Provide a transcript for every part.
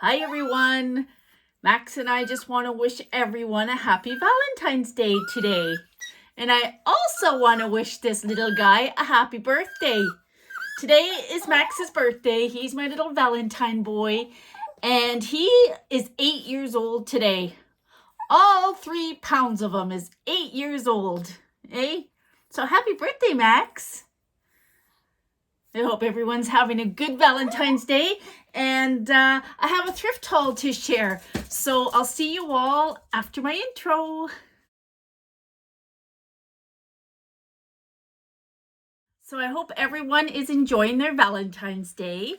Hi everyone! Max and I just want to wish everyone a happy Valentine's Day today. And I also want to wish this little guy a happy birthday. Today is Max's birthday. He's my little Valentine boy. And he is 8 years old today. All 3 pounds of him is 8 years old. Eh? So happy birthday, Max. I hope everyone's having a good Valentine's Day, and I have a thrift haul to share. So I'll see you all after my intro. So I hope everyone is enjoying their Valentine's Day.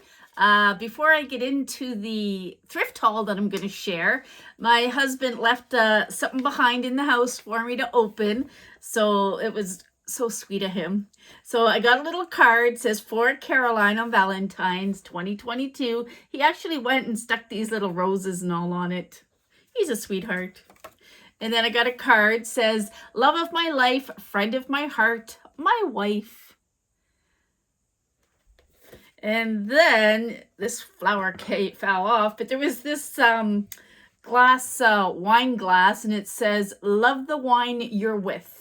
Before I get into the thrift haul that I'm going to share, my husband left something behind in the house for me to open. So it was so sweet of him. So I got a little card, says for Caroline on Valentine's 2022. He actually went and stuck these little roses and all on it. He's a sweetheart. And then I got a card, says love of my life, friend of my heart, my wife. And then this flower cake fell off, but there was this glass, wine glass, and it says love the wine you're with.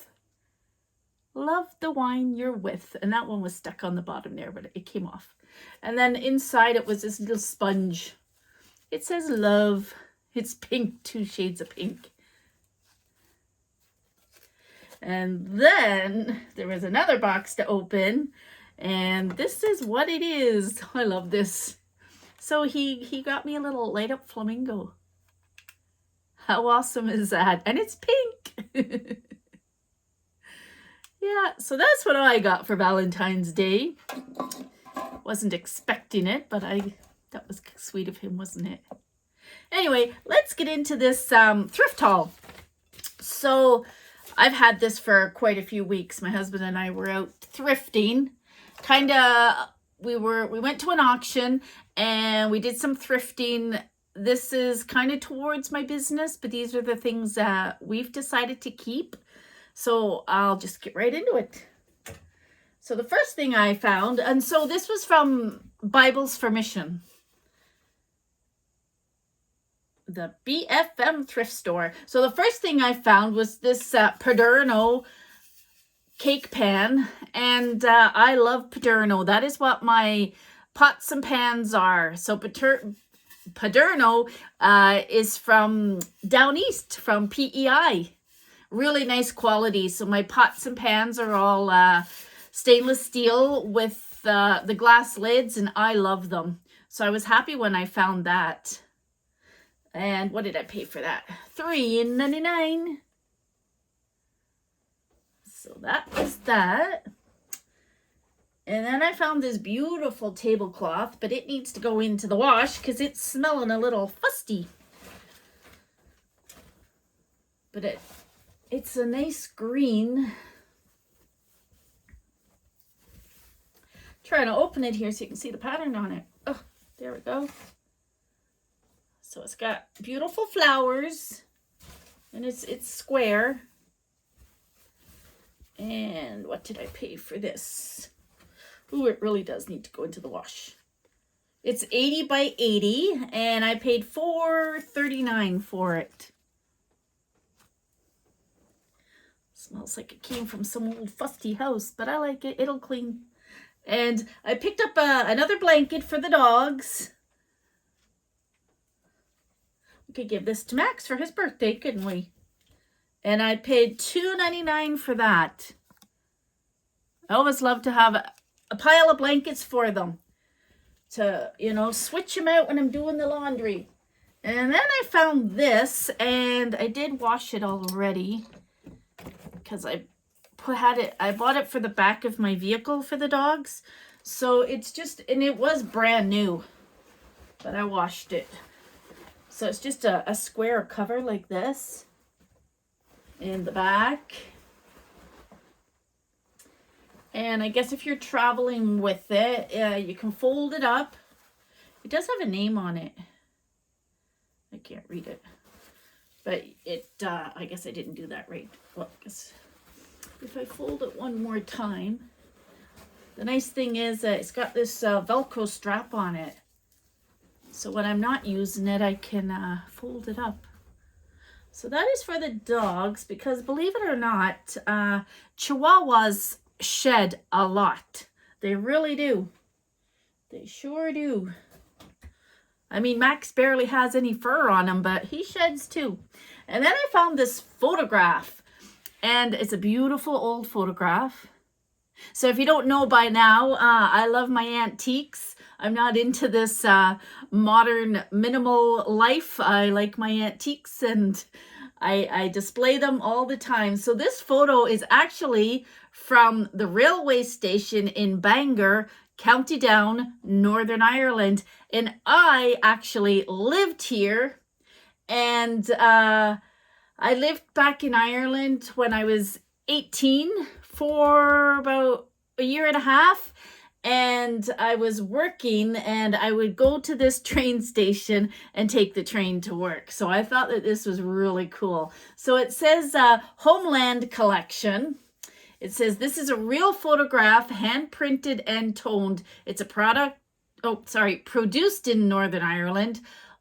Love the wine you're with. And that one was stuck on the bottom there, but it came off. And then inside it was this little sponge. It says love. It's pink, 2 shades of pink. And then there was another box to open. And this is what it is. I love this. So he got me a little light up flamingo. How awesome is that? And it's pink. Yeah, so that's what I got for Valentine's Day. Wasn't expecting it, but that was sweet of him, wasn't it? Anyway, let's get into this thrift haul. So I've had this for quite a few weeks. My husband and I were out thrifting. We went to an auction and we did some thrifting. This is kind of towards my business, but these are the things that we've decided to keep. So I'll just get right into it. So the first thing I found, and so this was from Bibles for Mission, the BFM Thrift Store. So the first thing I found was this Paderno cake pan, and I love Paderno. That is what my pots and pans are. So Paderno is from down east, from PEI. Really nice quality. So my pots and pans are all stainless steel with the glass lids, and I love them. So I was happy when I found that. And what did I pay for that? $3.99. So that was that. And then I found this beautiful tablecloth, but it needs to go into the wash because it's smelling a little fusty. But it's a nice green. Trying to open it here so you can see the pattern on it. Oh, there we go. So it's got beautiful flowers, and it's square. And what did I pay for this? Ooh, it really does need to go into the wash. It's 80 by 80, and I paid $4.39 for it. Smells like it came from some old fusty house, but I like it. It'll clean. And I picked up another blanket for the dogs. We could give this to Max for his birthday, couldn't we? And I paid $2.99 for that. I always love to have a pile of blankets for them. To, switch them out when I'm doing the laundry. And then I found this, and I did wash it already. Because I bought it for the back of my vehicle for the dogs. So it's just, and it was brand new. But I washed it. So it's just a square cover like this. In the back. And I guess if you're traveling with it, you can fold it up. It does have a name on it. I can't read it. But I guess I didn't do that right. Well, I guess if I fold it one more time. The nice thing is that it's got this Velcro strap on it. So when I'm not using it, I can fold it up. So that is for the dogs because, believe it or not, Chihuahuas shed a lot. They really do. They sure do. I mean, Max barely has any fur on him, but he sheds too. And then I found this photograph, and it's a beautiful old photograph. So if you don't know by now, I love my antiques. I'm not into this modern minimal life. I like my antiques, and I display them all the time. So this photo is actually from the railway station in Bangor, County Down, Northern Ireland. And I actually lived here, and I lived back in Ireland when I was 18 for about a year and a half. And I was working, and I would go to this train station and take the train to work. So I thought that this was really cool. So it says Homeland Collection. It says, this is a real photograph, hand printed and toned. It's a produced in Northern Ireland.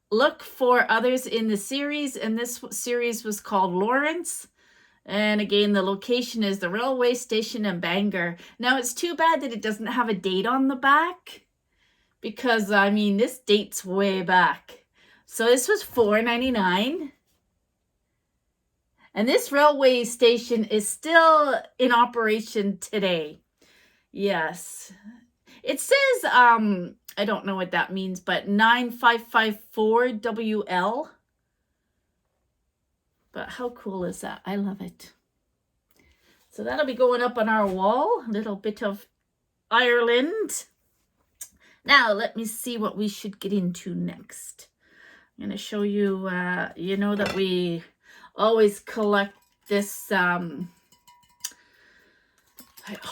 Look for others in the series, and this series was called Lawrence. And again, the location is the railway station in Bangor. Now, it's too bad that it doesn't have a date on the back, because, I mean, this dates way back. So this was $4.99. And this railway station is still in operation today. Yes. It says, I don't know what that means, but 9554 WL. But how cool is that? I love it. So that'll be going up on our wall. A little bit of Ireland. Now, let me see what we should get into next. I'm going to show you, you know that we always collect this, I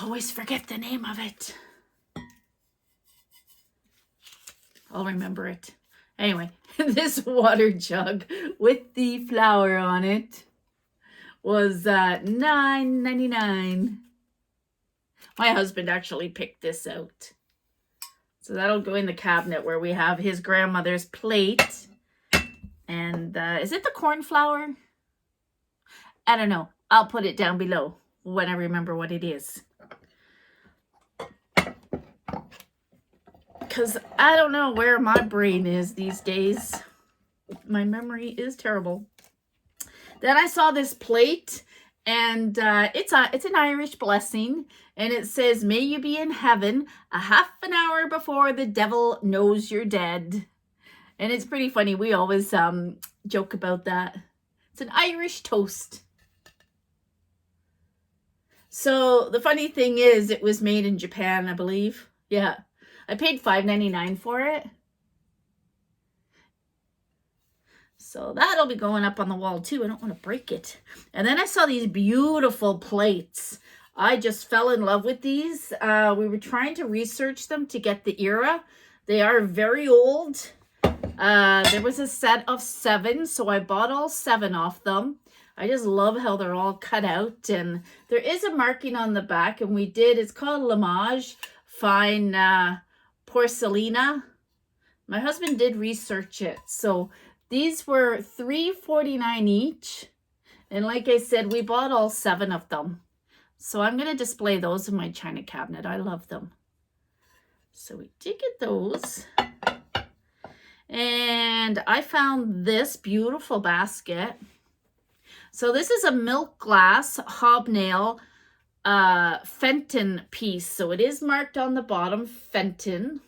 always forget the name of it. I'll remember it. Anyway, this water jug with the flower on it was $9.99. My husband actually picked this out. So that'll go in the cabinet where we have his grandmother's plate. And is it the cornflower? I don't know. I'll put it down below when I remember what it is. Because I don't know where my brain is these days. My memory is terrible. Then I saw this plate, and it's an Irish blessing. And it says, may you be in heaven a half an hour before the devil knows you're dead. And it's pretty funny. We always joke about that. It's an Irish toast. So the funny thing is, it was made in Japan, I believe. Yeah. I paid $5.99 for it. So that'll be going up on the wall too. I don't want to break it. And then I saw these beautiful plates. I just fell in love with these. We were trying to research them to get the era. They are very old. There was a set of 7, so I bought all 7 off them. I just love how they're all cut out, and there is a marking on the back, and it's called Lamage Fine Porcelina. My husband did research it. So these were $3.49 each, and like I said, we bought all 7 of them. So I'm going to display those in my china cabinet. I love them. So we did get those. And I found this beautiful basket. So this is a milk glass hobnail Fenton piece. So it is marked on the bottom, Fenton.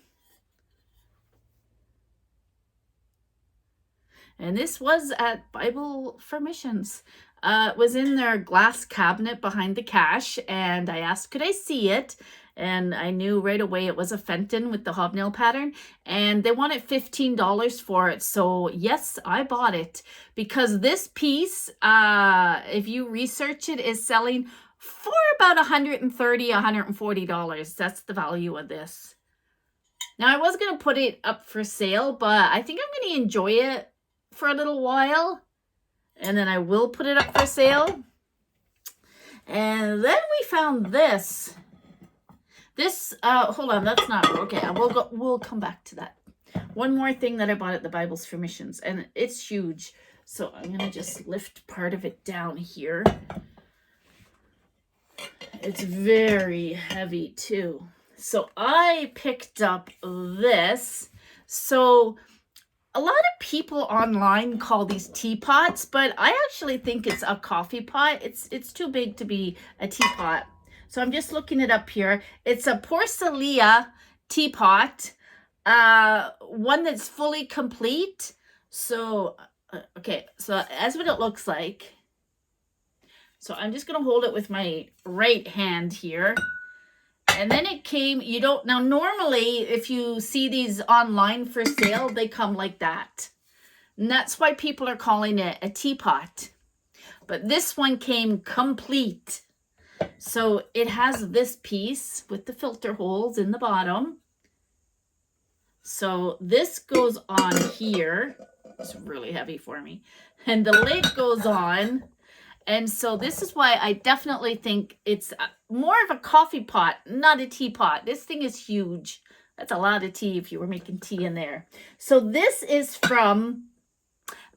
And this was at Bible for Missions. It was in their glass cabinet behind the cash, and I asked, could I see it? And I knew right away it was a Fenton with the hobnail pattern, and they wanted $15 for it. So yes, I bought it, because this piece, if you research it, is selling for about $130, $140. That's the value of this. Now, I was going to put it up for sale, but I think I'm going to enjoy it for a little while, and then I will put it up for sale. And then we found this. This, hold on, that's not, okay, we'll come back to that. One more thing that I bought at the Bibles for Missions, and it's huge. So I'm going to just lift part of it down here. It's very heavy too. So I picked up this. So a lot of people online call these teapots, but I actually think it's a coffee pot. It's too big to be a teapot. So I'm just looking it up here. It's a porcelain teapot, one that's fully complete. So, okay, so that's what it looks like. So I'm just going to hold it with my right hand here. And then it came, now normally if you see these online for sale, they come like that. And that's why people are calling it a teapot. But this one came complete. So it has this piece with the filter holes in the bottom. So this goes on here. It's really heavy for me. And the lid goes on. And so this is why I definitely think it's more of a coffee pot, not a teapot. This thing is huge. That's a lot of tea if you were making tea in there. So this is from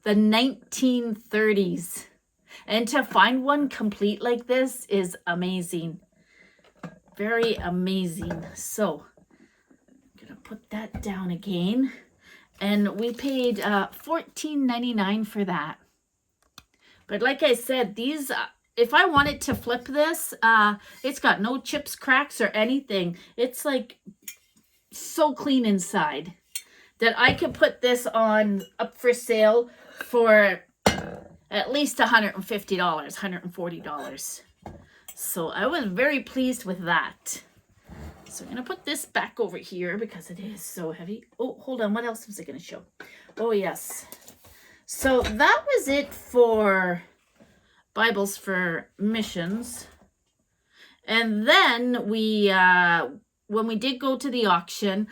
the 1930s. And to find one complete like this is amazing. Very amazing. So I'm going to put that down again. And we paid $14.99 for that. But like I said, these, if I wanted to flip this, it's got no chips, cracks, or anything. It's like so clean inside that I could put this on up for sale for at least $150, $140. So I was very pleased with that. So I'm going to put this back over here because it is so heavy. Oh, hold on. What else was I going to show? Oh, yes. So that was it for Bibles for Missions. And then we, when we did go to the auction,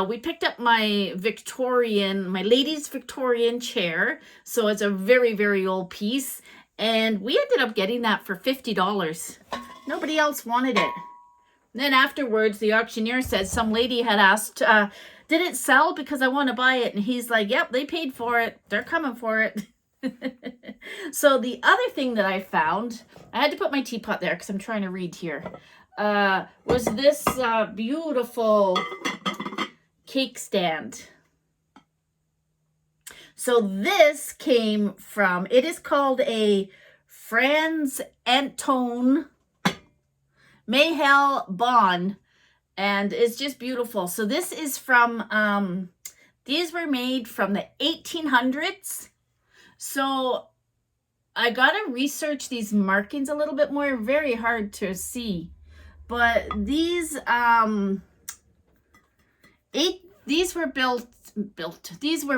we picked up my ladies' Victorian chair. So it's a very, very old piece. And we ended up getting that for $50. Nobody else wanted it. Then afterwards, the auctioneer said some lady had asked, did it sell because I want to buy it? And he's like, yep, they paid for it. They're coming for it. So the other thing that I found, I had to put my teapot there because I'm trying to read here, was this beautiful cake stand. So this came from, it is called a Franz Anton Mayhel Bon, and it's just beautiful. So this is from, these were made from the 1800s. So I got to research these markings a little bit more. Very hard to see. But these, these were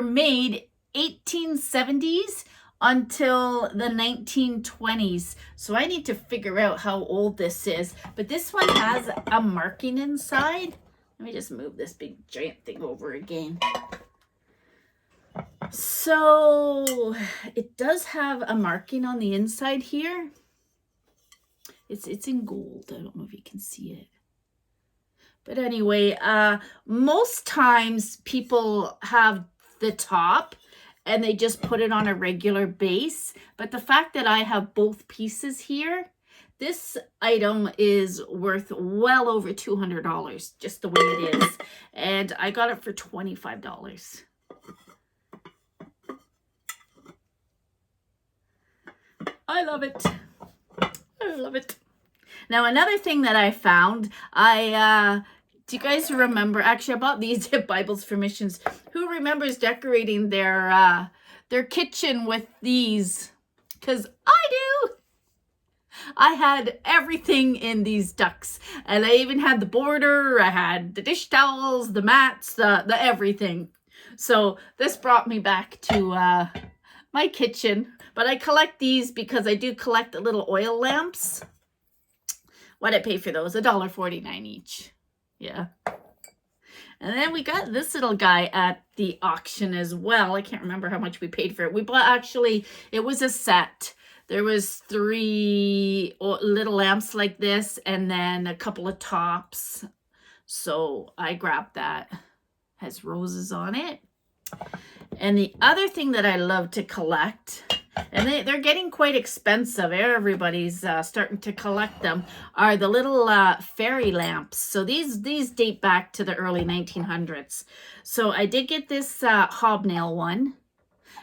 made 1870s until the 1920s. So I need to figure out how old this is. But this one has a marking inside. Let me just move this big giant thing over again. So it does have a marking on the inside here. It's in gold. I don't know if you can see it. But anyway, most times people have the top and they just put it on a regular base. But the fact that I have both pieces here, this item is worth well over $200, just the way it is. And I got it for $25. I love it. I love it. Now, another thing that I found, do you guys remember, actually I bought these at Bibles for Missions. Who remembers decorating their kitchen with these? Because I do. I had everything in these ducks. And I even had the border, I had the dish towels, the mats, the everything. So this brought me back to my kitchen. But I collect these because I do collect the little oil lamps. What'd I pay for those? $1.49 each. Yeah. And then we got this little guy at the auction as well. I can't remember how much we paid for it. We bought, actually, it was a set. There was 3 little lamps like this and then a couple of tops. So I grabbed that. Has roses on it. And the other thing that I love to collect, and they're getting quite expensive, everybody's starting to collect them, are the little fairy lamps. So these date back to the early 1900s. So I did get this hobnail one.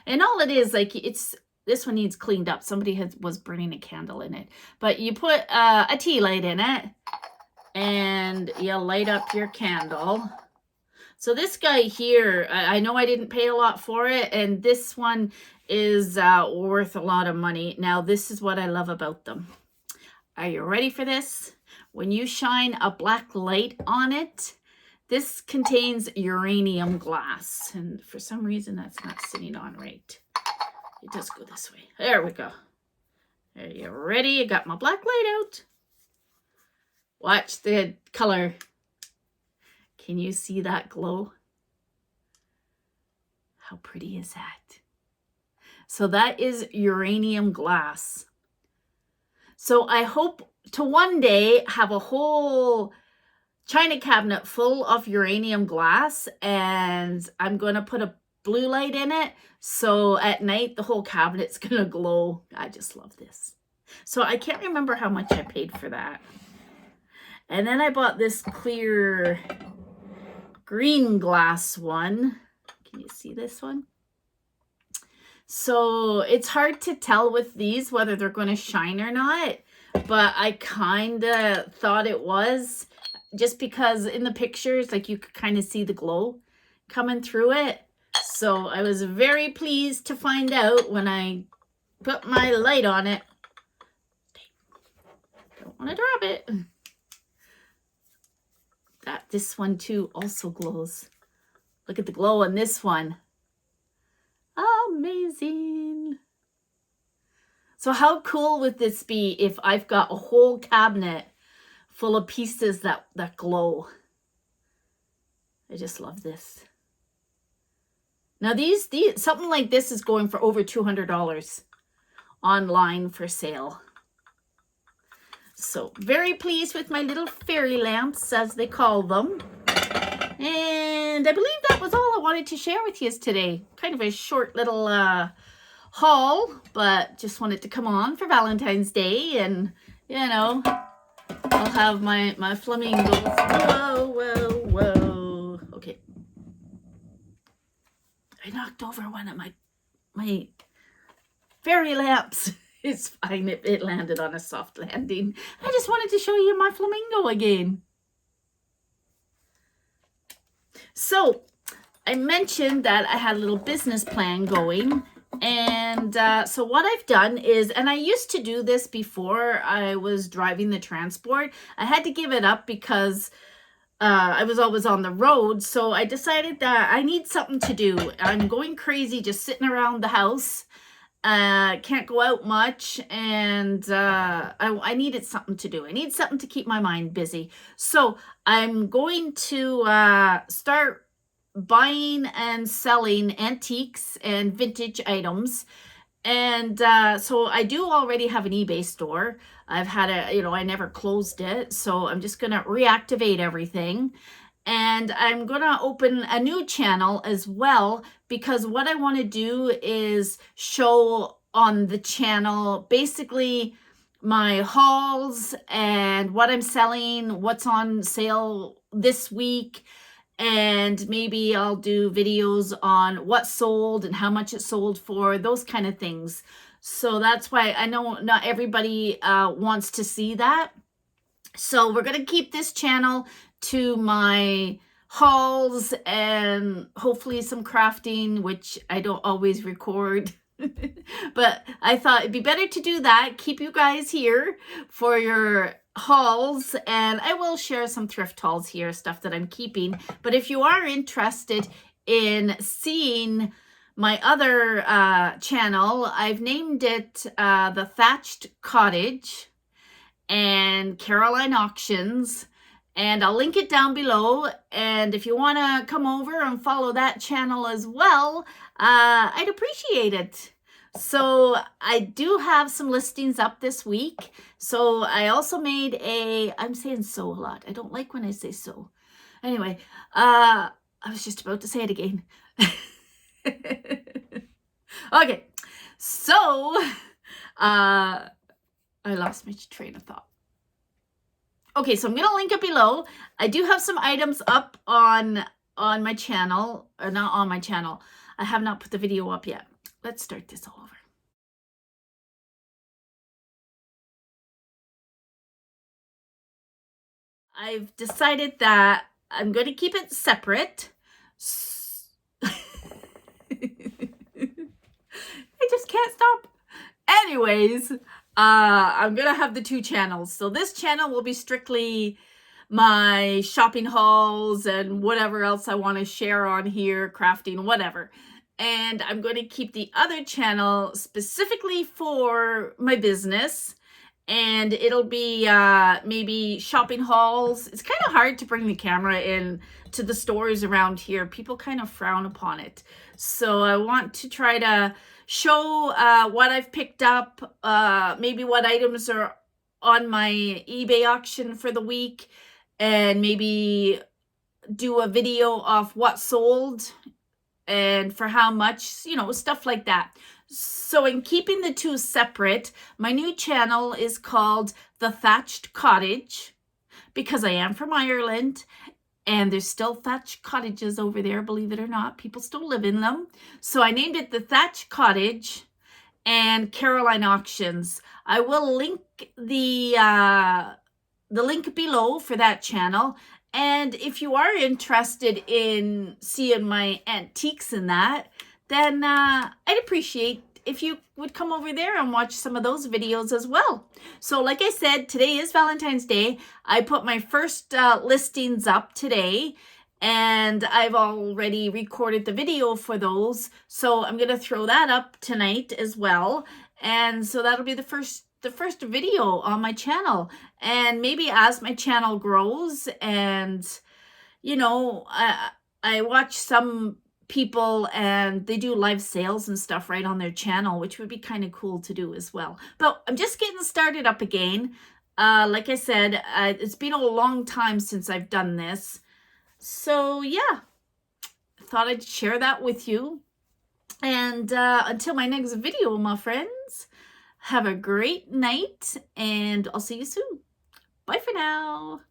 And all it is, like, this one needs cleaned up. Somebody was burning a candle in it. But you put a tea light in it, and you light up your candle. So this guy here, I know I didn't pay a lot for it, and this one is worth a lot of money. Now, this is what I love about them. Are you ready for this? When you shine a black light on it, this contains uranium glass. And for some reason, that's not sitting on right. It does go this way. There we go. Are you ready? I got my black light out. Watch the color. Can you see that glow? How pretty is that? So that is uranium glass. So I hope to one day have a whole china cabinet full of uranium glass, and I'm going to put a blue light in it. So at night, the whole cabinet's going to glow. I just love this. So I can't remember how much I paid for that. And then I bought this clear green glass one. Can you see this one? So it's hard to tell with these whether they're going to shine or not, but I kind of thought it was, just because in the pictures, like, you could kind of see the glow coming through it. So I was very pleased to find out when I put my light on it. Don't want to drop it. This one too also glows. Look at the glow on this one. Amazing. So how cool would this be if I've got a whole cabinet full of pieces that glow? I just love this. Now these something like this is going for over $200 online for sale. So very pleased with my little fairy lamps, as they call them. And I believe that was all I wanted to share with you today. Kind of a short little haul, but just wanted to come on for Valentine's Day, and you know, I'll have my flamingos. Whoa, whoa, whoa. Okay. I knocked over one of my fairy lamps. It's fine. It landed on a soft landing. I just wanted to show you my flamingo again. So I mentioned that I had a little business plan going. And so what I've done is, and I used to do this before I was driving the transport. I had to give it up because I was always on the road. So I decided that I need something to do. I'm going crazy just sitting around the house. Can't go out much, and I needed something to do. I need something to keep my mind busy. So I'm going to start buying and selling antiques and vintage items. And so I do already have an eBay store. I've had I never closed it. So I'm just going to reactivate everything. And I'm going to open a new channel as well, because what I want to do is show on the channel basically my hauls and what I'm selling, what's on sale this week, and maybe I'll do videos on what sold and how much it sold for, those kind of things. So that's why I know not everybody wants to see that. So we're going to keep this channel to my hauls and hopefully some crafting, which I don't always record. But I thought it'd be better to do that. Keep you guys here for your hauls, and I will share some thrift hauls here, stuff that I'm keeping. But if you are interested in seeing my other channel, I've named it The Thatched Cottage and Caroline Auctions, and I'll link it down below. And if you want to come over and follow that channel as well, I'd appreciate it. So I do have some listings up this week. So I also made I'm saying so a lot. I don't like when I say so. Anyway, I was just about to say it again. Okay, so I lost my train of thought. Okay, so I'm going to link it below. I do have some items up on my channel, or not on my channel. I have not put the video up yet. Let's start this all over. I've decided that I'm going to keep it separate. I just can't stop. Anyways, I'm going to have the 2 channels. So this channel will be strictly my shopping hauls and whatever else I want to share on here, crafting, whatever. And I'm going to keep the other channel specifically for my business. And it'll be maybe shopping hauls. It's kind of hard to bring the camera in to the stores around here. People kind of frown upon it. So I want to try to show what I've picked up, maybe what items are on my eBay auction for the week, and maybe do a video of what sold and for how much, you know, stuff like that. So in keeping the 2 separate, my new channel is called The Thatched Cottage, because I am from Ireland and there's still thatched cottages over there, believe it or not. People still live in them. So I named it The Thatched Cottage and Caroline Auctions. I will link the link below for that channel. And if you are interested in seeing my antiques and that, then I'd appreciate if you would come over there and watch some of those videos as well. So like I said, today is Valentine's Day. I put my first listings up today, and I've already recorded the video for those. So I'm going to throw that up tonight as well. And so that'll be the first video on my channel. And maybe as my channel grows, and you know, I watch some people and they do live sales and stuff right on their channel, which would be kind of cool to do as well. But I'm just getting started up again. Like I said, it's been a long time since I've done this. So yeah, thought I'd share that with you. And until my next video, my friends, have a great night, and I'll see you soon. Bye for now.